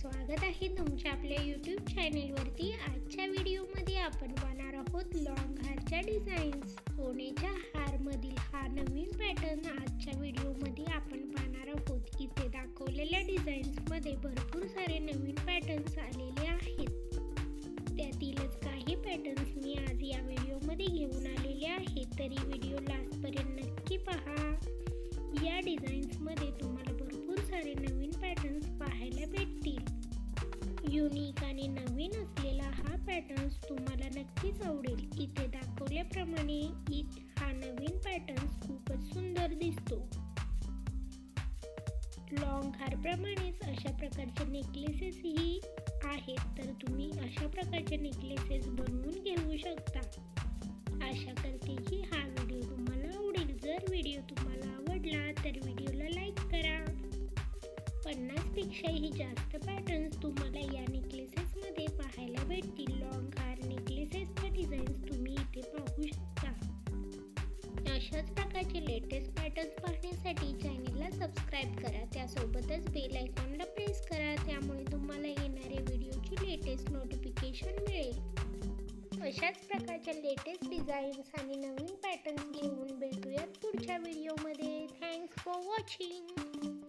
स्वागत आहे तुमच्या आपल्या यूट्यूब चॅनेलवरती। आजच्या व्हिडिओमध्ये आपण पाहणार आहोत लॉंग हारच्या डिझाईन्स। सोन्याच्या हारमधील हा नवीन पॅटर्न आजच्या व्हिडिओमध्ये आपण पाहणार आहोत। इथे दाखवलेल्या डिझाईन्समध्ये भरपूर सारे नवीन पॅटर्न्स आलेले आहेत। त्यातीलच काही पॅटर्न्स मी आज या व्हिडिओमध्ये घेऊन आलेले आहे, तरी व्हिडिओ लास्टपर्यंत नक्की पहा। या डिझाईन्समध्ये तुम्हाला भरपूर सारे नवीन पॅटर्न्स पाहायला भेटतील। युनिक आणि नवीन असलेला हा पॅटर्न्स तुम्हाला नक्कीच आवडेल। इथे दाखवल्याप्रमाणे हा नवीन पॅटर्न्स खूपच सुंदर दिसतो। लॉंग हार प्रमाणेच अशा प्रकारचे नेकलेसेस ही आहेत, तर तुम्ही अशा प्रकारचे नेकलेसेस बनवून घेऊ शकता। आशा करते की हा व्हिडिओ तुम्हाला आवडेल। जर व्हिडिओ तुम्हाला आवडला तर व्हिडिओला लाईक करा। 50 पेक्षाही जास्त पॅटर्न्स तुम्हाला या नेकलेसेसमध्ये पाहायला भेटतील। लॉंग हार नेकलेसेसच्या डिझाईन्स तुम्ही इथे पाहू शकता। अशाच प्रकारचे लेटेस्ट पॅटर्न्स पाहण्यासाठी चॅनेलला सबस्क्राईब करा, त्यासोबतच बेल आयकॉनला प्रेस करा, त्यामुळे तुम्हाला येणाऱ्या व्हिडिओची लेटेस्ट नोटिफिकेशन मिळेल। अशाच प्रकारच्या लेटेस्ट डिझाईन्स आणि नवीन पॅटर्न्स घेऊन भेटूयात पुढच्या व्हिडिओमध्ये। Thanks for watching.